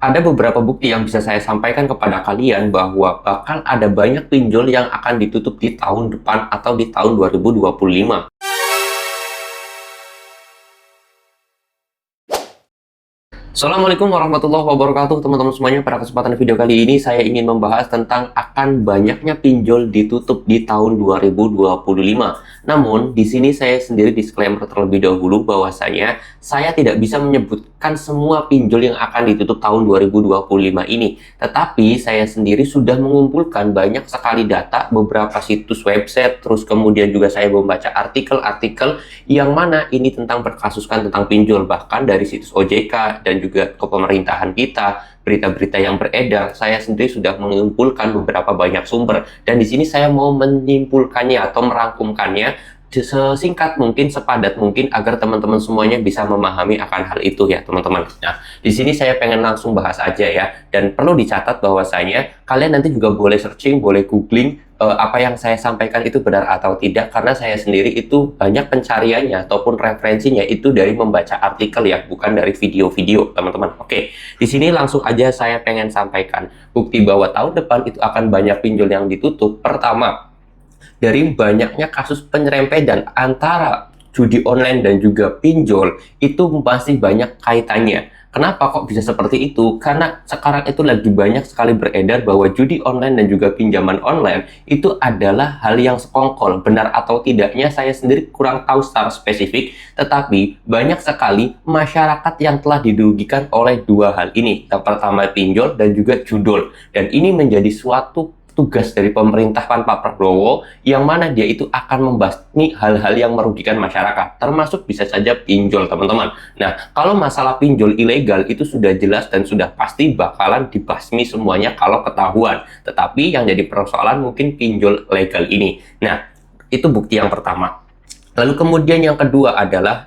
Ada beberapa bukti yang bisa saya sampaikan kepada kalian bahwa bakal ada banyak pinjol yang akan ditutup di tahun depan atau di tahun 2025. Assalamualaikum warahmatullahi wabarakatuh teman-teman semuanya. Pada kesempatan video kali ini saya ingin membahas tentang akan banyaknya pinjol ditutup di tahun 2025. Namun di sini saya sendiri disclaimer terlebih dahulu bahwasanya saya tidak bisa menyebutkan semua pinjol yang akan ditutup tahun 2025 ini. Tetapi saya sendiri sudah mengumpulkan banyak sekali data, beberapa situs website, terus kemudian juga saya membaca artikel-artikel yang mana ini tentang berkasuskan tentang pinjol, bahkan dari situs OJK dan juga ke pemerintahan kita, berita-berita yang beredar. Saya sendiri sudah mengumpulkan beberapa banyak sumber, dan di sini saya mau menyimpulkannya atau merangkumkannya sesingkat mungkin, sepadat mungkin, agar teman-teman semuanya bisa memahami akan hal itu ya teman-teman. Nah, di sini saya pengen langsung bahas aja ya, dan perlu dicatat bahwasanya kalian nanti juga boleh searching, boleh googling apa yang saya sampaikan itu benar atau tidak, karena saya sendiri itu banyak pencariannya ataupun referensinya itu dari membaca artikel ya, bukan dari video-video teman-teman. Oke, di sini langsung aja saya pengen sampaikan bukti bahwa tahun depan itu akan banyak pinjol yang ditutup. Pertama, dari banyaknya kasus penyerempetan antara judi online dan juga pinjol, itu masih banyak kaitannya. Kenapa kok bisa seperti itu? Karena sekarang itu lagi banyak sekali beredar bahwa judi online dan juga pinjaman online itu adalah hal yang sekongkol. Benar atau tidaknya saya sendiri kurang tahu secara spesifik, tetapi banyak sekali masyarakat yang telah dirugikan oleh dua hal ini. Yang pertama pinjol dan juga judul. Dan ini menjadi suatu tugas dari pemerintahan Pak Prabowo, yang mana dia itu akan membasmi hal-hal yang merugikan masyarakat, termasuk bisa saja pinjol teman-teman. Nah, kalau masalah pinjol ilegal itu sudah jelas dan sudah pasti bakalan dibasmi semuanya kalau ketahuan. Tetapi yang jadi persoalan mungkin pinjol legal ini. Nah, itu bukti yang pertama. Lalu kemudian yang kedua adalah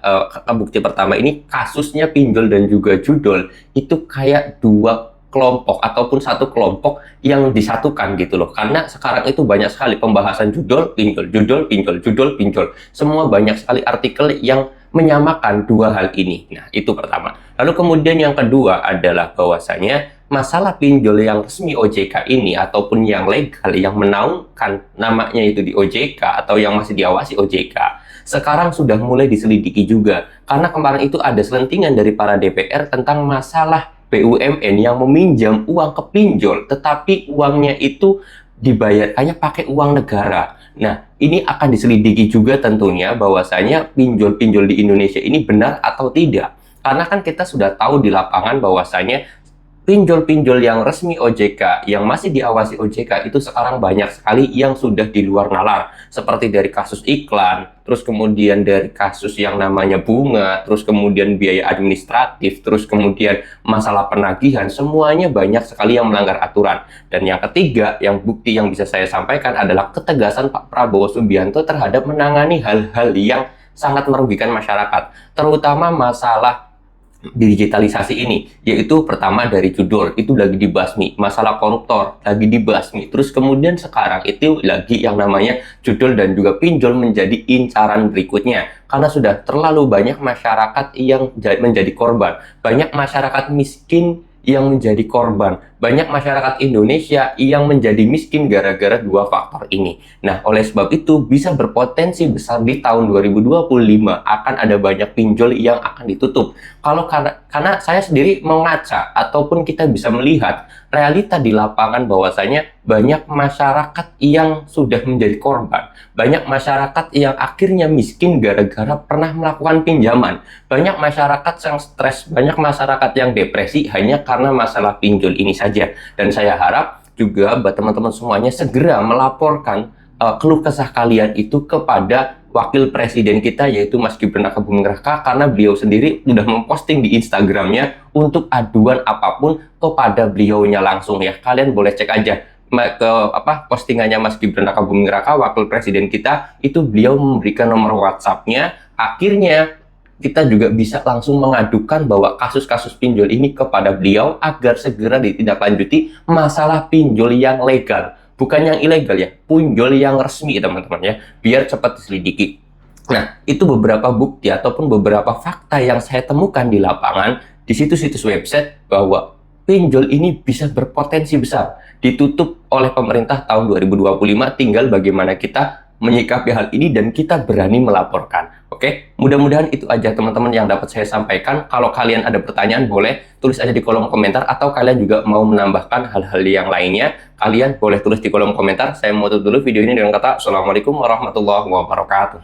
bukti pertama ini, kasusnya pinjol dan juga judul itu kayak dua kelompok ataupun satu kelompok yang disatukan gitu loh. Karena sekarang itu banyak sekali pembahasan judul, pinjol, judul, pinjol, judul, pinjol. Semua banyak sekali artikel yang menyamakan dua hal ini. Nah, itu pertama. Lalu kemudian yang kedua adalah bahwasanya masalah pinjol yang resmi OJK ini ataupun yang legal yang menaungkan namanya itu di OJK atau yang masih diawasi OJK, sekarang sudah mulai diselidiki juga. Karena kemarin itu ada selentingan dari para DPR tentang masalah BUMN yang meminjam uang ke pinjol, tetapi uangnya itu dibayarkannya pakai uang negara. Nah, ini akan diselidiki juga tentunya bahwasanya pinjol-pinjol di Indonesia ini benar atau tidak. Karena kan kita sudah tahu di lapangan bahwasanya pinjol-pinjol yang resmi OJK, yang masih diawasi OJK itu sekarang banyak sekali yang sudah di luar nalar. Seperti dari kasus iklan, terus kemudian dari kasus yang namanya bunga, terus kemudian biaya administratif, terus kemudian masalah penagihan, semuanya banyak sekali yang melanggar aturan. Dan yang ketiga, yang bukti yang bisa saya sampaikan adalah ketegasan Pak Prabowo Subianto terhadap menangani hal-hal yang sangat merugikan masyarakat, terutama masalah digitalisasi ini, yaitu pertama dari judul itu lagi dibasmi, masalah koruptor lagi dibasmi, terus kemudian sekarang itu lagi yang namanya judul dan juga pinjol menjadi incaran berikutnya, karena sudah terlalu banyak masyarakat yang menjadi korban, banyak masyarakat miskin yang menjadi korban, banyak masyarakat Indonesia yang menjadi miskin gara-gara dua faktor ini. Nah, oleh sebab itu bisa berpotensi besar di tahun 2025 akan ada banyak pinjol yang akan ditutup. Karena saya sendiri mengaca ataupun kita bisa melihat realita di lapangan bahwasanya banyak masyarakat yang sudah menjadi korban, banyak masyarakat yang akhirnya miskin gara-gara pernah melakukan pinjaman, banyak masyarakat yang stres, banyak masyarakat yang depresi hanya karena masalah pinjol ini saja. Dan saya harap juga buat teman-teman semuanya segera melaporkan keluh kesah kalian itu kepada Wakil Presiden kita, yaitu Mas Gibran Rakabuming Raka, karena beliau sendiri sudah memposting di Instagramnya untuk aduan apapun kepada beliaunya langsung ya. Kalian boleh cek aja ke postingannya Mas Gibran Rakabuming Raka, Wakil Presiden kita, itu beliau memberikan nomor WhatsApp-nya. Akhirnya kita juga bisa langsung mengadukan bahwa kasus-kasus pinjol ini kepada beliau agar segera ditindaklanjuti masalah pinjol yang legal. Bukan yang ilegal ya, pinjol yang resmi teman-teman ya, biar cepat diselidiki. Nah, itu beberapa bukti ataupun beberapa fakta yang saya temukan di lapangan, di situs-situs website, bahwa pinjol ini bisa berpotensi besar ditutup oleh pemerintah tahun 2025. Tinggal bagaimana kita menyikapi hal ini dan kita berani melaporkan. Oke, mudah-mudahan itu aja teman-teman yang dapat saya sampaikan. Kalau kalian ada pertanyaan, boleh tulis aja di kolom komentar, atau kalian juga mau menambahkan hal-hal yang lainnya, kalian boleh tulis di kolom komentar. Saya mau tutup dulu video ini dengan kata Assalamualaikum warahmatullahi wabarakatuh.